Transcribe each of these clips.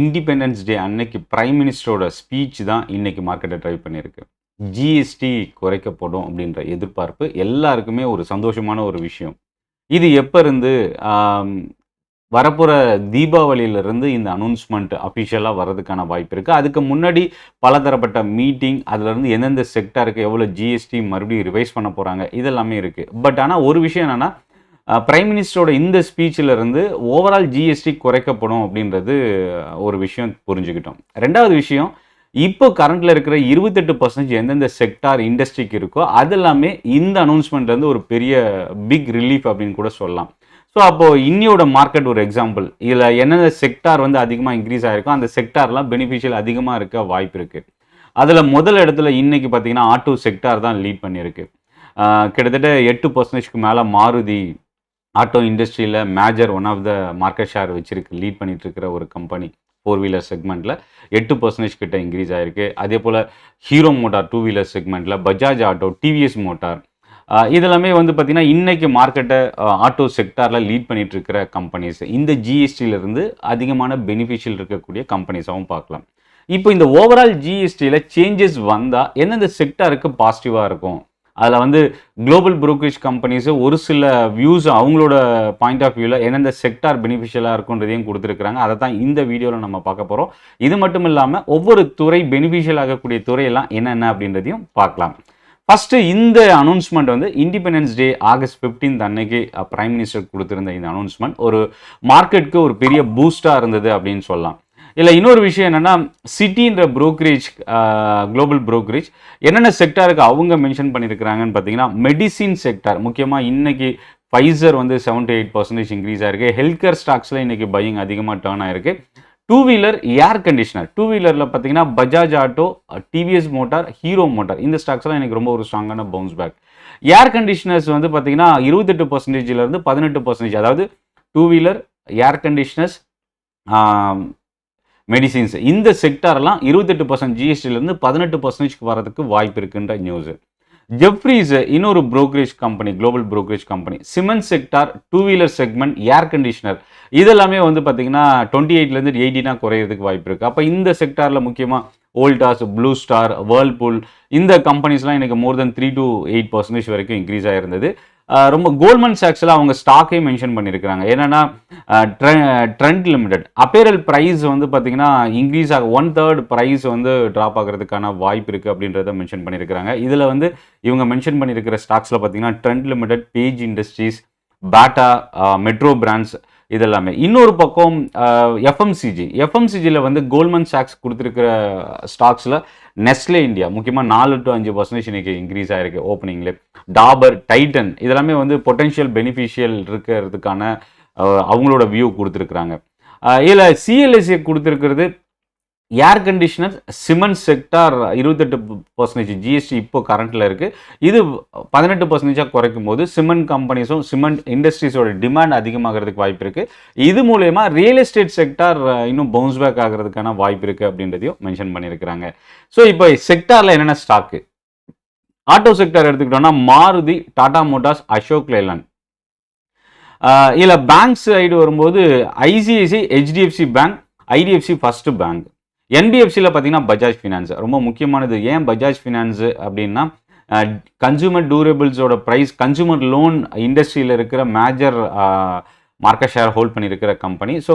Independence day அன்னைக்கு prime மினிஸ்டரோட speech தான் இன்னைக்கு மார்க்கெட்டை ட்ரைவ் பண்ணியிருக்கு. ஜிஎஸ்டி குறைக்கப்படும் அப்படின்ற எதிர்பார்ப்பு எல்லாருக்குமே ஒரு சந்தோஷமான ஒரு விஷயம். இது எப்போ இருந்து வரப்போகிற தீபாவளியிலிருந்து இந்த அனௌன்ஸ்மெண்ட் அஃபிஷியலாக வர்றதுக்கான வாய்ப்பு இருக்குது. அதுக்கு முன்னாடி பலதரப்பட்ட மீட்டிங், அதிலிருந்து எந்தெந்த செக்டாருக்கு எவ்வளோ ஜிஎஸ்டி மறுபடியும் ரிவைஸ் பண்ண போகிறாங்க, இதெல்லாமே இருக்குது. பட் ஆனால் ஒரு விஷயம் என்னென்னா, பிரைம் மினிஸ்டரோட இந்த ஸ்பீச்சில் இருந்து ஓவரால் ஜிஎஸ்டி குறைக்கப்படும் அப்படின்றது ஒரு விஷயம் புரிஞ்சுக்கிட்டோம். ரெண்டாவது விஷயம், இப்போ கரண்ட்டில் இருக்கிற 28% எந்தெந்த செக்டார் இண்டஸ்ட்ரிக்கு இருக்கோ அது எல்லாமே இந்த அனௌன்ஸ்மெண்ட்லேருந்து ஒரு பெரிய பிக் ரிலீஃப் அப்படின்னு கூட சொல்லலாம். ஸோ அப்போது இன்னியோட மார்க்கெட் ஒரு எக்ஸாம்பிள். இதில் என்னென்ன செக்டார் வந்து அதிகமாக இன்க்ரீஸ் ஆகிருக்கோ அந்த செக்டார்லாம் பெனிஃபிஷியல் அதிகமாக இருக்க வாய்ப்பு இருக்குது. அதில் முதல் இடத்துல இன்னைக்கு பார்த்தீங்கன்னா ஆட்டோ செக்டார் தான் லீட் பண்ணியிருக்கு. கிட்டத்தட்ட 8%க்கு மேலே மாருதி ஆட்டோ இண்டஸ்ட்ரியில் major one of the market share வச்சிருக்கு, லீட் பண்ணிட்டு இருக்கிற ஒரு கம்பெனி. 4 வீலர் செக்மெண்ட்டில் 8% கிட்ட இன்க்ரீஸ் ஆகிருக்கு. அதே போல் ஹீரோ மோட்டார் 2 வீலர் செக்மெண்ட்டில், பஜாஜ் ஆட்டோ, டிவிஎஸ் மோட்டார், இதெல்லாமே வந்து பார்த்திங்கன்னா இன்றைக்கி மார்க்கெட்டை ஆட்டோ செக்டாரில் லீட் பண்ணிட்டு இருக்கிற கம்பெனிஸ். இந்த ஜிஎஸ்டியிலிருந்து அதிகமான பெனிஃபிஷியல் இருக்கக்கூடிய கம்பெனிஸாகவும் பார்க்கலாம். இப்போ இந்த ஓவரால் ஜிஎஸ்டியில் சேஞ்சஸ் வந்தால் எந்தெந்த செக்டாருக்கு பாசிட்டிவாக இருக்கும்? அதில் வந்து குளோபல் ப்ரோக்கரேஜ் கம்பெனிஸு ஒரு சில வியூஸ் அவங்களோட பாயிண்ட் ஆஃப் வியூவில் எந்தெந்த செக்டார் பெனிஃபிஷியலாக இருக்குன்றதையும் கொடுத்துருக்குறாங்க. அதை தான் இந்த வீடியோவில் நம்ம பார்க்க போகிறோம். இது மட்டும் இல்லாமல் ஒவ்வொரு துறை பெனிஃபிஷியல் ஆகக்கூடிய துறையெல்லாம் என்னென்ன அப்படின்றதையும் பார்க்கலாம். ஃபஸ்ட்டு இந்த அனௌன்ஸ்மெண்ட் வந்து இண்டிபெண்டன்ஸ் டே ஆகஸ்ட் 15 அன்னைக்கு பிரைம் மினிஸ்டர் கொடுத்துருந்த இந்த அனௌன்ஸ்மெண்ட் ஒரு மார்க்கெட்டுக்கு ஒரு பெரிய பூஸ்டாக இருந்தது அப்படின்னு சொல்லலாம். இல்லை இன்னொரு விஷயம் என்னென்னா, சிட்டின்ற ப்ரோக்கரேஜ், குளோபல் ப்ரோக்கரேஜ் என்னென்ன செக்டாருக்கு அவங்க மென்ஷன் பண்ணியிருக்கிறாங்கன்னு பார்த்தீங்கன்னா, மெடிசின் செக்டார் முக்கியமாக இன்னைக்கு ஃபைசர் வந்து 78% இன்க்ரீஸ் ஆகிருக்கு. ஹெல்த் கேர் ஸ்டாக்ஸில் இன்றைக்கி பையிங் அதிகமாக டேர்ன் ஆகிருக்கு. 2 வீலர் ஏர் கண்டிஷனர், 2 வீலரில் பார்த்தீங்கன்னா Bajaj auto, TVS motor, hero motor, இந்த ஸ்டாக்ஸ்லாம் எனக்கு ரொம்ப ஒரு ஸ்ட்ராங்கான பவுன்ஸ் பேக். ஏர் கண்டிஷனர்ஸ் வந்து பார்த்தீங்கன்னா 28%லேருந்து 18%, அதாவது 2 வீலர், ஏர் கண்டிஷனர்ஸ், மெடிசின்ஸ், இந்த செக்டாரெல்லாம் 28% ஜிஎஸ்டிலேருந்து 18%க்கு வரதுக்கு வாய்ப்பு இருக்குன்ற நியூஸு. ஜெஃப்ரீஸ் இன்னொரு brokerage company, global brokerage company, cement sector, 2 wheeler segment, air conditioner, இதெல்லாமே வந்து பார்த்தீங்கன்னா 28லேருந்து 18 குறையிறதுக்கு வாய்ப்பு இருக்குது. அப்போ இந்த செக்டாரில் முக்கியமாக வோல்டாஸ், ப்ளூ ஸ்டார், வேர்ல்பூல், இந்த கம்பெனிஸ்லாம் எனக்கு மோர் தென் 3 to 8% வரைக்கும் இன்க்ரீஸ் ஆகிருந்தது. ரொம்ப கோல்ட்மன் சாக்ஸில் அவங்க ஸ்டாக்கே மென்ஷன் பண்ணியிருக்கிறாங்க. என்னென்னா ட்ரெண்ட் லிமிடெட் அப்பேரல் ப்ரைஸ் வந்து பார்த்திங்கன்னா இன்க்ரீஸ் ஆக 1/3 ப்ரைஸ் வந்து ட்ராப் ஆகிறதுக்கான வாய்ப்பு இருக்குது அப்படின்றத மென்ஷன் பண்ணியிருக்கிறாங்க. இதில் வந்து இவங்க மென்ஷன் பண்ணியிருக்கிற ஸ்டாக்ஸில் பார்த்திங்கன்னா ட்ரெண்ட் லிமிடெட், பேஜ் இண்டஸ்ட்ரீஸ், பாட்டா, மெட்ரோ பிராண்ட்ஸ், இதெல்லாமே. இன்னொரு பக்கம் எஃப்எம்சிஜியில் வந்து கோல்ட்மன் சாக்ஸ் கொடுத்துருக்கிற ஸ்டாக்ஸில் நெஸ்லே இந்தியா முக்கியமாக 4 to 5% இன்னைக்கு இன்க்ரீஸ் ஆகிருக்கு ஓப்பனிங்கில். டாபர், டைட்டன், இதெல்லாமே வந்து பொட்டென்ஷியல் பெனிஃபிஷியல் இருக்கிறதுக்கான அவங்களோட வியூ கொடுத்துருக்குறாங்க. இதில் சிஎல்எஸ்ஏ கொடுத்துருக்கிறது air conditioner, cement sector 28% GST இப்போ கரண்ட்டில் இருக்குது. இது 18% குறைக்கும் போது சிமெண்ட் கம்பெனிஸும் சிமெண்ட் இண்டஸ்ட்ரீஸோட டிமாண்ட் அதிகமாகிறதுக்கு வாய்ப்பு இருக்குது. இது மூலயமா ரியல் எஸ்டேட் செக்டார் இன்னும் பவுன்ஸ் பேக் ஆகிறதுக்கான வாய்ப்பு இருக்குது அப்படின்றதையும் மென்ஷன் பண்ணியிருக்கிறாங்க. ஸோ இப்போ செக்டாரில் என்னென்ன ஸ்டாக்கு? ஆட்டோ செக்டார் எடுத்துக்கிட்டோம்னா மாருதி, டாடா மோட்டார்ஸ், அசோக் லேலண்ட். இதில் பேங்க் சைடு வரும்போது ICIC, HDFC bank, IDFC first bank. என்பிஎஃப்சியில் பார்த்தீங்கன்னா பஜாஜ் ஃபினான்ஸ் ரொம்ப முக்கியமானது. ஏன் பஜாஜ் ஃபினான்ஸ் அப்படின்னா, கன்சூமர் டூரபிள்ஸோட ப்ரைஸ், கன்சூமர் லோன் இண்டஸ்ட்ரியில் இருக்கிற மேஜர் மார்க்கெட் ஷேர் ஹோல்ட் பண்ணியிருக்கிற கம்பெனி. ஸோ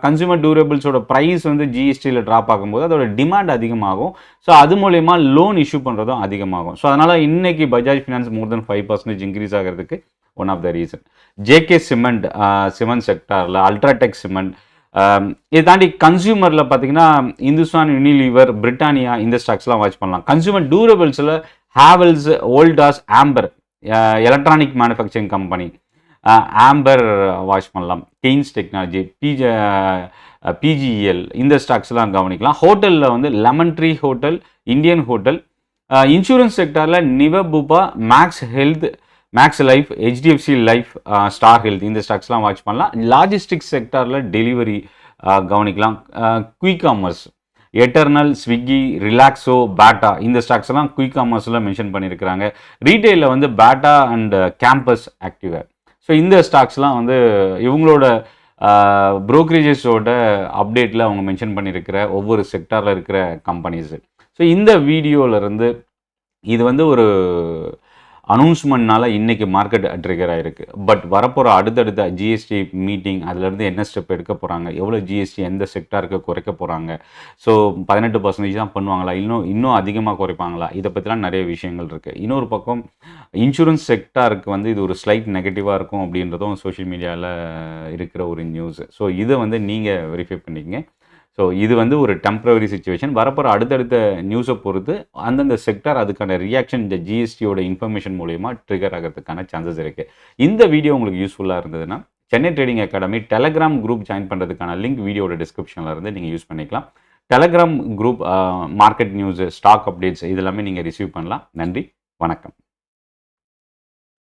கன்சூமர் டூரபிள்ஸோட ப்ரைஸ் வந்து ஜிஎஸ்டியில் ட்ராப் ஆகும்போது அதோட டிமாண்ட் அதிகமாகும். ஸோ அது மூலயமா லோன் இஷ்யூ பண்ணுறதும் அதிகமாகும். ஸோ அதனால் இன்னைக்கு Bajaj finance more than 5% increase ஆகிறதுக்கு one of the reason. JK cement, cement செக்டாரில், அல்ட்ராடெக் சிமெண்ட், இதை தாண்டி கன்சியூமரில் பார்த்தீங்கன்னா இந்துஸ்தான் யூனிலீவர், பிரிட்டானியா, இந்த ஸ்டாக்ஸ்லாம் வாட்ச் பண்ணலாம். கன்சியூமர் டூரபிள்ஸில் Havells, Voltas, Amber, electronic manufacturing company, Amber watch பண்ணலாம். கெய்ன்ஸ் டெக்னாலஜி, பிஜிஎல், இந்த ஸ்டாக்ஸ்லாம் கவனிக்கலாம். ஹோட்டலில் வந்து lemon tree hotel, Indian hotel. Insurance செக்டாரில் Niva Bupa, Max health, Max life, HDFC life, star health, இந்த ஸ்டாக்ஸ்லாம் வாட்ச் பண்ணலாம். லாஜிஸ்டிக்ஸ் செக்டாரில் டெலிவரி கவனிக்கலாம். Quick commerce, Eternal, Swiggy, Relaxo, Bata, இந்த ஸ்டாக்ஸ்லாம் குயிக் காமர்ஸில் மென்ஷன் பண்ணியிருக்கிறாங்க. ரீட்டெயிலில் வந்து Bata and Campus Activewear. So இந்த ஸ்டாக்ஸ்லாம் வந்து இவங்களோட ப்ரோக்கரேஜஸோட அப்டேட்டில் அவங்க மென்ஷன் பண்ணியிருக்கிற ஒவ்வொரு செக்டாரில் இருக்கிற கம்பெனிஸு. ஸோ இந்த வீடியோவிலேருந்து இது வந்து ஒரு அனௌன்ஸ்மெண்ட்னால இன்றைக்கி மார்க்கெட் ட்ரிகர் ஆகிருக்கு. பட் வரப்போகிற அடுத்தடுத்த ஜிஎஸ்டி மீட்டிங் அதிலேருந்து என்ன ஸ்டெப் எடுக்க போகிறாங்க, எவ்வளோ ஜிஎஸ்டி எந்த செக்டாருக்கு குறைக்க போகிறாங்க, ஸோ 18% தான் பண்ணுவாங்களா, இன்னும் அதிகமாக குறைப்பாங்களா, இதை பற்றிலாம் நிறைய விஷயங்கள் இருக்குது. இன்னொரு பக்கம் இன்சூரன்ஸ் செக்டாருக்கு வந்து இது ஒரு ஸ்லைட் நெகட்டிவாக இருக்கும் அப்படின்றதும் சோஷியல் மீடியாவில் இருக்கிற ஒரு நியூஸ். ஸோ இதை வந்து நீங்கள் வெரிஃபை பண்ணிக்கங்க. ஸோ இது வந்து ஒரு டெம்பரவரி சிச்சுவேஷன். வரப்போகிற அடுத்தடுத்த நியூஸை பொறுத்து அந்தந்த செக்டார் அதுக்கான ரியாக்ஷன் இந்த ஜிஎஸ்டியோட இன்ஃபர்மேஷன் மூலயமா ட்ரிகர் ஆகிறதுக்கான சான்சஸ் இருக்குது. இந்த வீடியோ உங்களுக்கு யூஸ்ஃபுல்லாக இருந்ததுன்னா Chennai trading academy telegram group join பண்ணுறதுக்கான லிங்க் வீடியோட டிஸ்கிரிப்ஷனில் இருந்து நீங்கள் யூஸ் பண்ணிக்கலாம். Telegram group market news, stock updates இதெல்லாமே நீங்கள் ரிசீவ் பண்ணலாம். நன்றி, வணக்கம்.